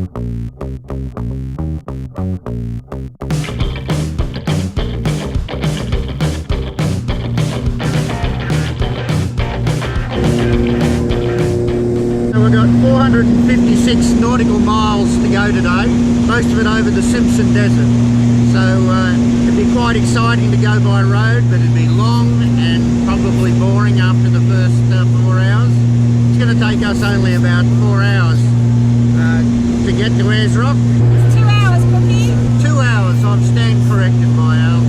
We've got 456 nautical miles to go today, most of it over the Simpson Desert. So it'd be quite exciting to go by road, but it'd be long and probably boring after the first 4 hours. It's going to take us only about 4 hours to get to Aryes Rock. It's 2 hours, Cookie. 2 hours, I'm stand corrected, my Al.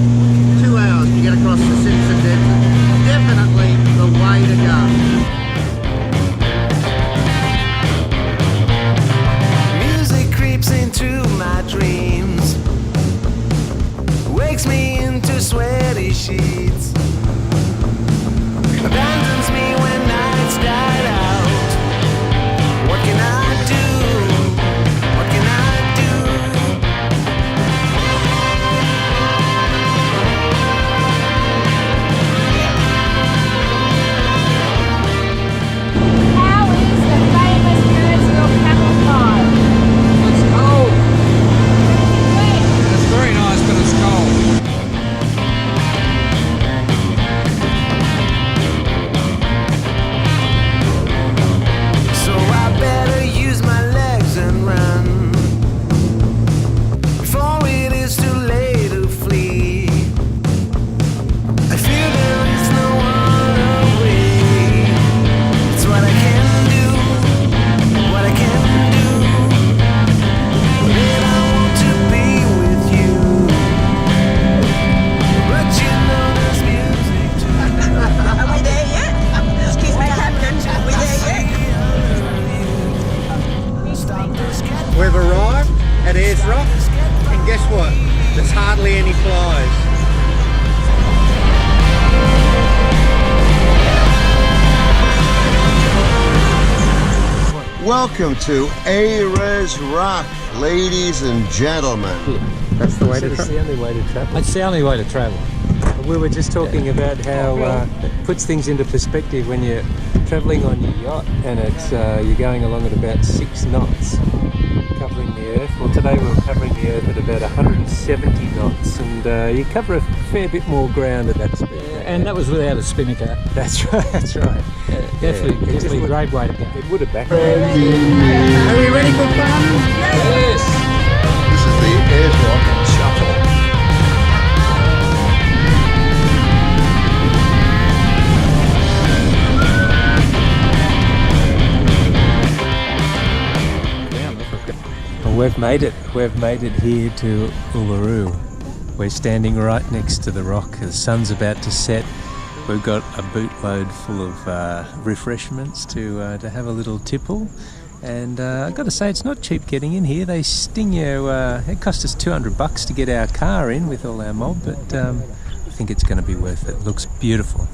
2 hours to get across the Simpson Desert. Definitely the way to go. Into my dreams, wakes me into sweaty sheets, abandons me when nights died out. What can I do? What can I do? How is the famous Jersey or camel pie? Very nice, but it's cold. So I better use my legs and run before it is too late to flee. I feel there is no other way. It's what I can do, what I can do. Then I want to be with you, but you know there's music too. Are we there yet? Excuse me, Captain. Are we there yet? We've arrived at Aryes Rock, and guess what? There's hardly any flies. Welcome to Aryes Rock, ladies and gentlemen. That's the way to It's the only way to travel. It's the only way to travel. We were just talking about how it puts things into perspective when you're travelling on your yacht and it's you're going along at about 6 knots, covering the Earth. Well, today we were covering the Earth at about 170 knots, and you cover a fair bit more ground at that speed. And that was without a spinnaker. That's right. That's right. Definitely a great way to go. It would have backed. Are we ready for fun? Yes. This is the Aryes Rock Shuttle. Well, we've made it. We've made it here to Uluru. We're standing right next to the rock. The sun's about to set. We've got a bootload full of refreshments to have a little tipple. And I've got to say, it's not cheap getting in here. They sting you. It cost us $200 to get our car in with all our mob, but I think it's going to be worth it. It looks beautiful.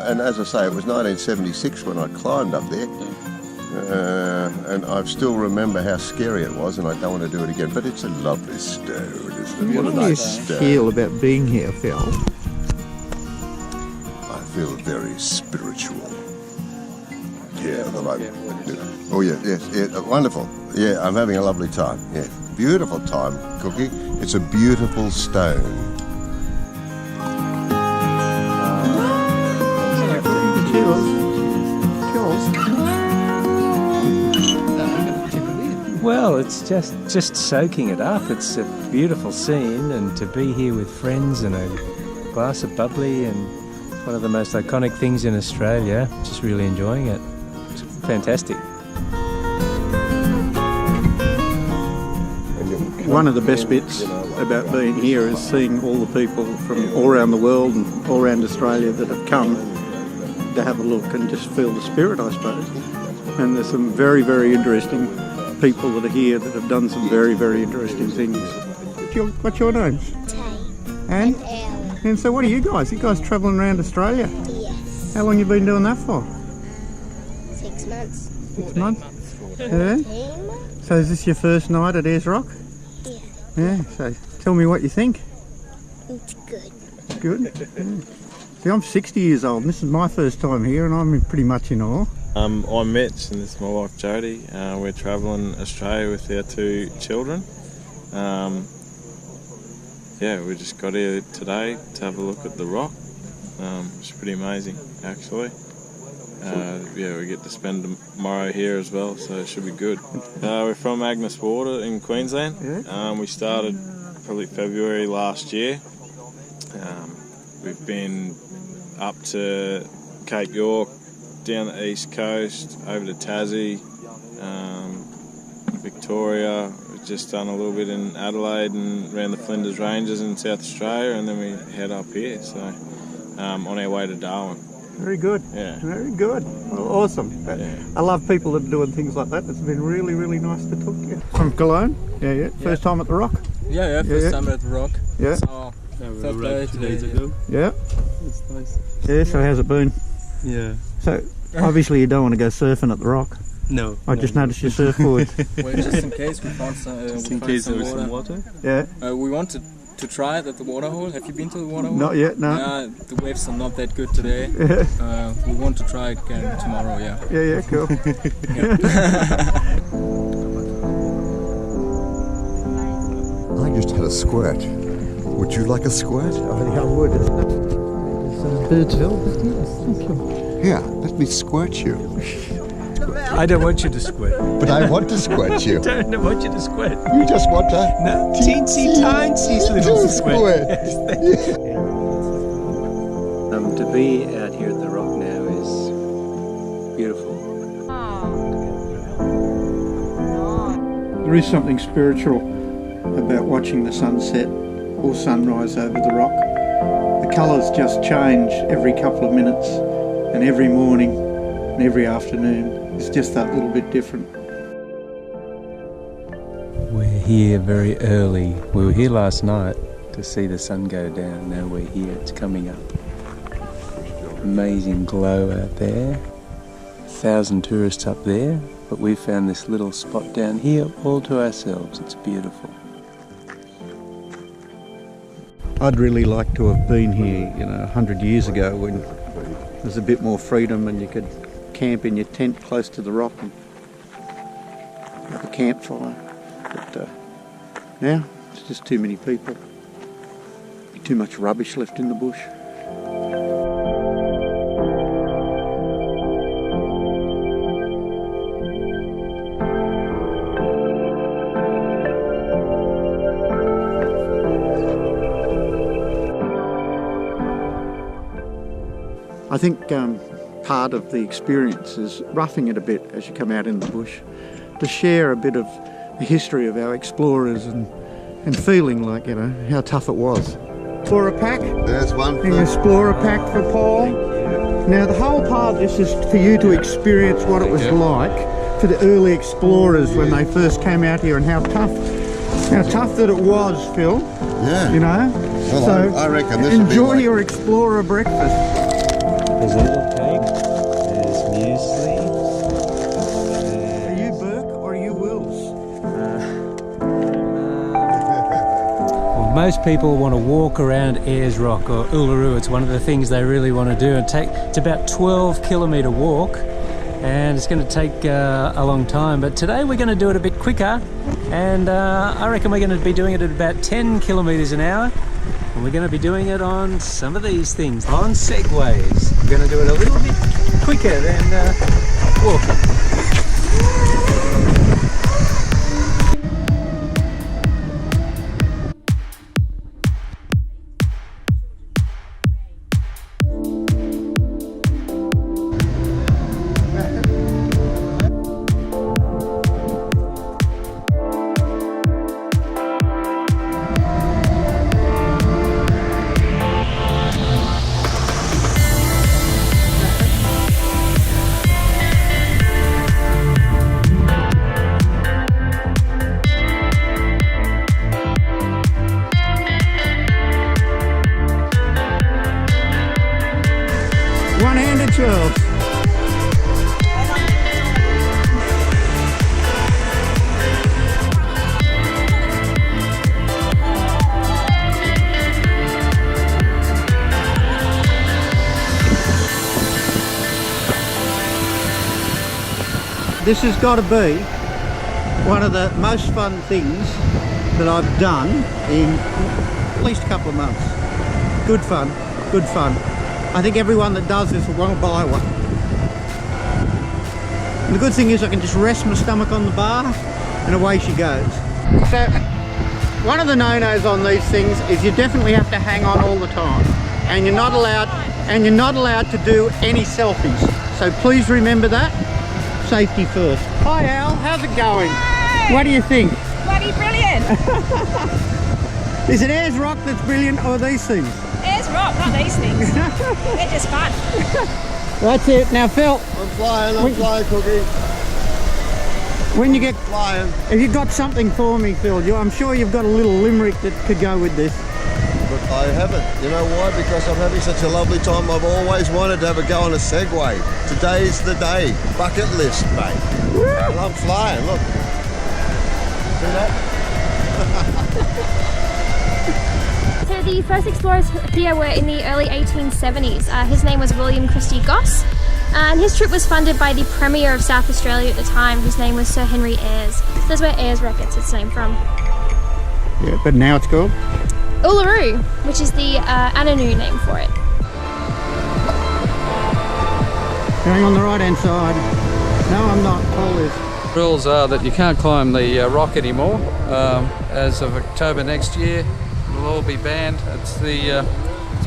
And as I say, it was 1976 when I climbed up there. And I still remember how scary it was, and I don't want to do it again. But it's a lovely stone, isn't it? What a nice stone. Feel about being here, Phil? I feel very spiritual. Yeah, at the moment. Oh yeah, yes, yeah, wonderful. Yeah, I'm having a lovely time. Yeah, beautiful time, Cookie. It's a beautiful stone. Well, it's just soaking it up. It's a beautiful scene, and to be here with friends and a glass of bubbly, and it's one of the most iconic things in Australia. Just really enjoying it. It's fantastic. One of the best bits about being here is seeing all the people from all around the world and all around Australia that have come to have a look and just feel the spirit, I suppose. And there's some very, very interesting people that are here that have done some very, very interesting things. What's your name? Tay. And? And so what are you guys? You guys travelling around Australia? Yes. How long you been doing that for? 6 months. 6 months? Yeah. 14 months? So is this your first night at Aryes Rock? Yeah. Yeah, so tell me what you think. It's good. Good. Yeah. See, I'm 60 years old and this is my first time here and I'm pretty much in awe. I'm Mitch and this is my wife Jodie. We're travelling Australia with our 2 children. Yeah, we just got here today to have a look at the rock. It's pretty amazing actually. Yeah, we get to spend tomorrow here as well, so it should be good. We're from Agnes Water in Queensland. Yeah. We started probably February last year. We've been up to Cape York, down the east coast, over to Tassie, Victoria. We've just done a little bit in Adelaide and around the Flinders Ranges in South Australia, and then we head up here, so on our way to Darwin. Very good. Yeah. Very good. Well, awesome. Yeah. I love people that are doing things like that. It's been really, really nice to talk to you. From Cologne? Yeah. First time at the Rock? Yeah, first time at the Rock. Yeah. So, first day 2 days ago. Yeah. It's nice. Yeah, so how's it been? Yeah. So, obviously you don't want to go surfing at the Rock. No. I just noticed your surfboard. Well, just in case we found some, some water. Yeah. We wanted to try it at the water hole. Have you been to the water hole? Not yet, no. Yeah, the waves are not that good today. We want to try it again tomorrow, yeah. Yeah, cool. I just had a squirt. Would you like a squirt? I think I would. It's Birdsville, yes, thank you. Here, let me squirt you. I don't want you to squirt. But I want to squirt you. I don't want you to squirt. You just want a teensy tiny little squirt. To be out here at the Rock now is beautiful. There is something spiritual about watching the sunset or sunrise over the Rock. The colours just change every couple of minutes, and every morning and every afternoon is just that little bit different. We're here very early. We were here last night to see the sun go down. Now we're here, it's coming up. Amazing glow out there. 1,000 tourists up there, but we found this little spot down here all to ourselves. It's beautiful. I'd really like to have been here, 100 years ago when there was a bit more freedom and you could camp in your tent close to the rock and have a campfire. But now it's just too many people. Too much rubbish left in the bush. I think part of the experience is roughing it a bit as you come out in the bush, to share a bit of the history of our explorers and feeling like, how tough it was. Explorer pack. There's one. An explorer pack for Paul. Now the whole part of this is for you to experience what it was like for the early explorers when they first came out here and how tough that it was, Phil. Yeah. Well, so I reckon this enjoy would be your explorer breakfast. There's a little cake, there's muesli. Are you Burke or are you Wills? Well, most people want to walk around Aryes Rock or Uluru. It's one of the things they really want to do. It's about 12-kilometre walk, and it's going to take a long time. But today we're going to do it a bit quicker, and I reckon we're going to be doing it at about 10 kilometres an hour. And we're going to be doing it on some of these things, on Segways. We're going to do it a little bit quicker than walking. Cheers. This has got to be one of the most fun things that I've done in at least a couple of months. Good fun, good fun. I think everyone that does this will want to buy one. And the good thing is I can just rest my stomach on the bar and away she goes. So one of the no-nos on these things is you definitely have to hang on all the time, and you're not allowed to do any selfies. So please remember that. Safety first. Hi Al, how's it going? Hey. What do you think? Bloody brilliant! Is it Aryes Rock that's brilliant, or these things? Aryes Rock, not these things. They're just fun. That's it. Now Phil. I'm flying, Cookie. When you get flying. Have you got something for me, Phil? I'm sure you've got a little limerick that could go with this. But I haven't. You know why? Because I'm having such a lovely time. I've always wanted to have a go on a Segway. Today's the day. Bucket list, mate. And I'm flying, look. See that? So the first explorers here were in the early 1870s. His name was William Christie Goss, and his trip was funded by the Premier of South Australia at the time, whose name was Sir Henry Aryes. So that's where Aryes Rock gets its name from. Yeah, but now it's called Uluru, which is the Ananu name for it. Going on the right hand side. No, I'm not. Paul is. Rules are that you can't climb the rock anymore. As of October next year, it'll all be banned. It's the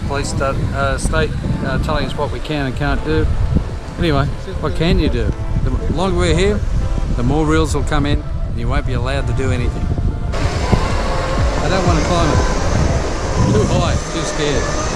police state telling us what we can and can't do. Anyway, what can you do? The longer we're here, the more rules will come in, and you won't be allowed to do anything. I don't want to climb it. Too high, too scared.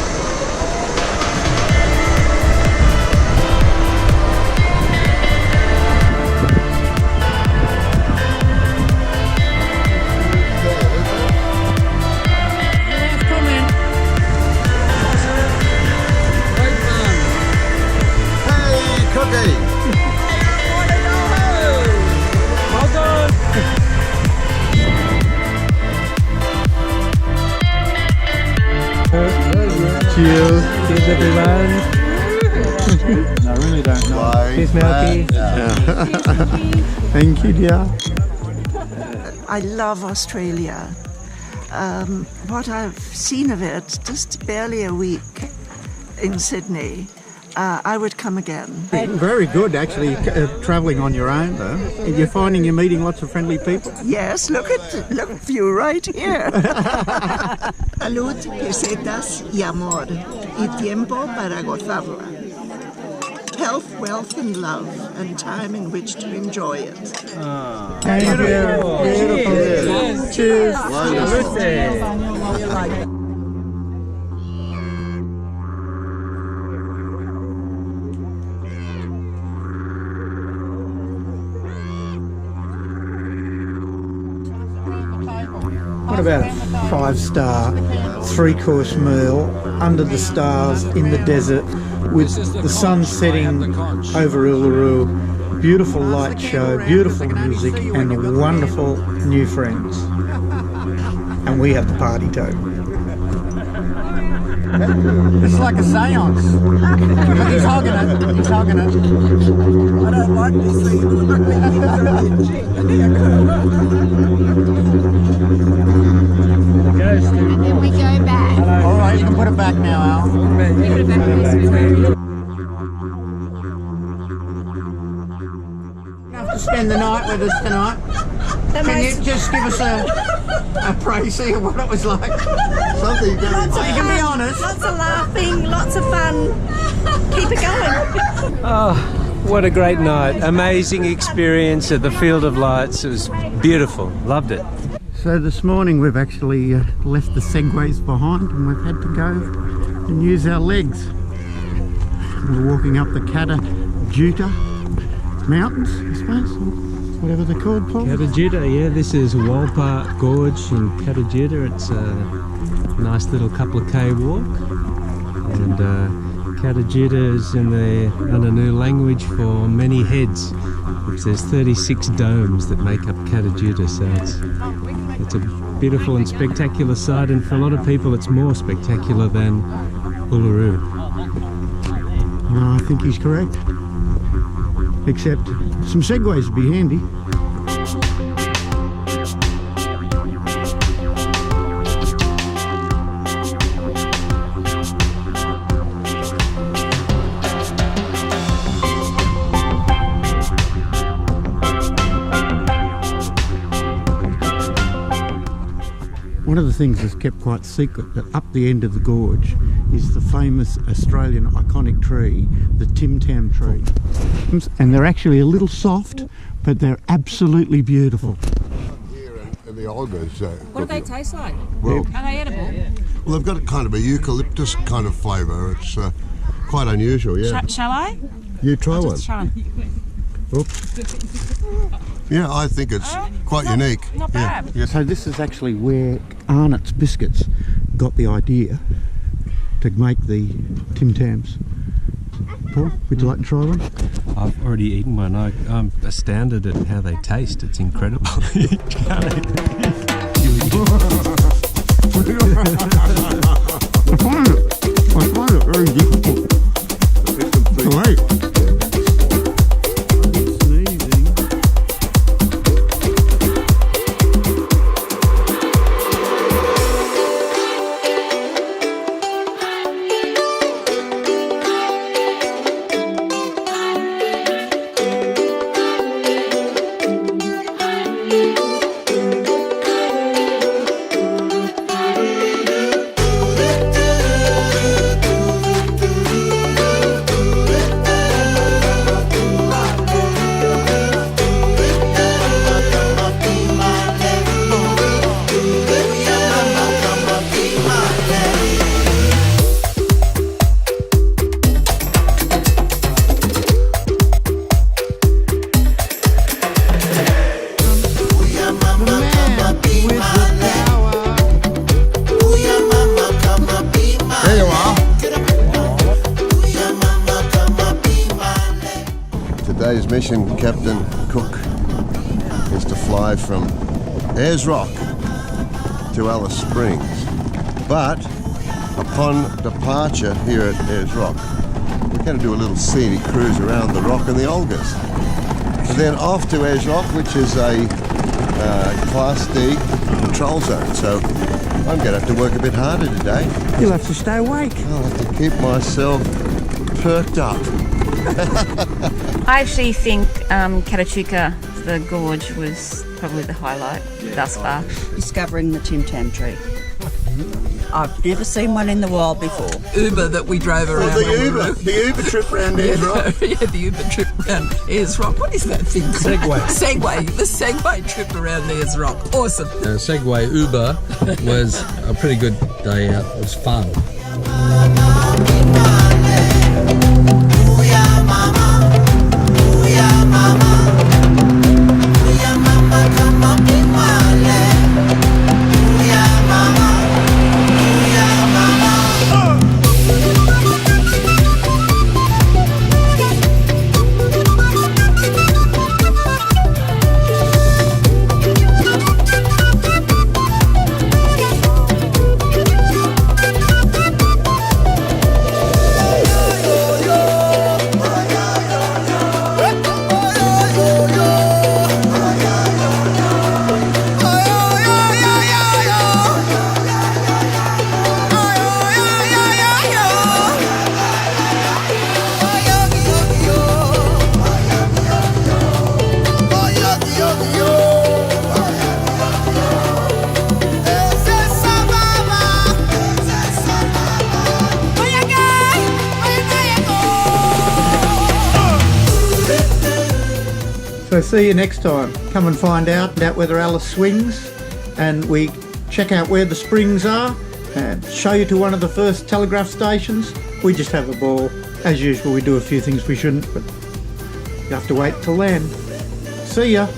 Cheers. Cheers, everyone. I really don't know. Cheers, Melky. Thank you, dear. I love Australia. What I've seen of it, just barely a week in Sydney, I would come again. Very good, actually, travelling on your own, though. You're finding you're meeting lots of friendly people. Yes, look at you right here. Salud, pesetas y amor, y tiempo para gozarla. Health, wealth, and love, and time in which to enjoy it. Thank you. Beautiful. Cheers. Wonderful. What about a 5-star, 3-course meal under the stars in the desert with the sun setting over Uluru, beautiful light show, beautiful music, and wonderful new friends. And we have the party too. It's like a seance. He's hogging it. He's hogging it. I don't like this thing. And then we go back. All right, you can put it back now, Al. We put it back in this Enough to spend the night with us tonight. Can you just give us a précis of what it was like? Something very You can be honest. Lots of laughing, lots of fun. Keep it going. Oh, what a great night. Amazing experience at the Field of Lights. It was beautiful. Loved it. So this morning we've actually left the Segways behind, and we've had to go and use our legs. We're walking up the Kata Tjuta mountains, I suppose, or whatever they're called, Paul. Kata Tjuta, yeah, this is Walpa Gorge in Kata Tjuta. It's a nice little couple of K walk, and Kata Tjuta is in the Ananu language for many heads. There's 36 domes that make up Kata Tjuta, so it's a beautiful and spectacular sight, and for a lot of people it's more spectacular than Uluru. No, I think he's correct. Except some segways would be handy. One of the things that's kept quite secret, that up the end of the gorge is the famous Australian iconic tree, the Tim Tam tree. And they're actually a little soft, but they're absolutely beautiful. Here and the Olgas. What do they taste like? Well, Are they edible? well, they've got a kind of a eucalyptus kind of flavour. It's quite unusual, yeah. Shall I? You try one. Just try. Oops. Yeah, I think it's quite unique. Not bad. Yeah. So this is actually where Arnott's Biscuits got the idea to make the Tim Tams. Paul, would you like to try one? I've already eaten one. I'm astounded at how they taste. It's incredible. You can't eat I find it very difficult to eat. Today's mission, Captain Cook, is to fly from Aryes Rock to Alice Springs. But upon departure here at Aryes Rock, we're going to do a little scenic cruise around the rock and the Olgas. And then off to Aryes Rock, which is a Class D control zone. So I'm going to have to work a bit harder today. You'll have to stay awake. I'll have to keep myself perked up. I actually think Kata Tjuta, the gorge, was probably the highlight thus far. Discovering the Tim Tam tree. I've never seen one in the wild before. Uber that we drove around. The Uber trip around Aryes Rock. Yeah, the Uber trip around Aryes Rock. What is that thing? Segway. Segway. The Segway trip around Aryes Rock. Awesome. Segway Uber was a pretty good day out. It was fun. So see you next time. Come and find out whether Alice swings, and we check out where the springs are and show you to one of the first telegraph stations. We just have a ball. As usual, we do a few things we shouldn't, but you have to wait till then. See ya.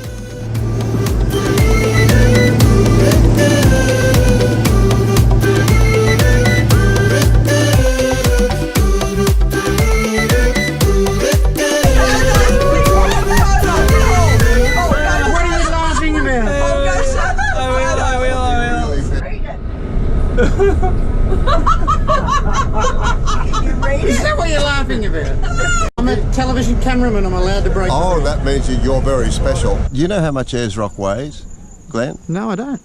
Is that what you're laughing about? I'm a television cameraman, I'm allowed to break Oh, that means that you're very special. Do you know how much Aryes Rock weighs, Glenn? No, I don't.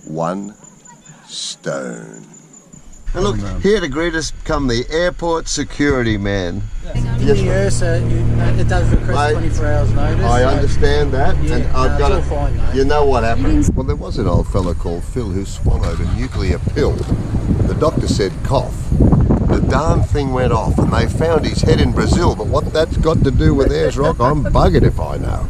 1 stone. And look, here to greet us come the airport security man. Yes, it does request 24 hours notice. I understand that, Yeah, and I've got it's all fine, mate. You know what happened? Well, there was an old fellow called Phil who swallowed a nuclear pill. The doctor said cough. The darn thing went off, and they found his head in Brazil. But what that's got to do with Aryes Rock, I'm buggered if I know.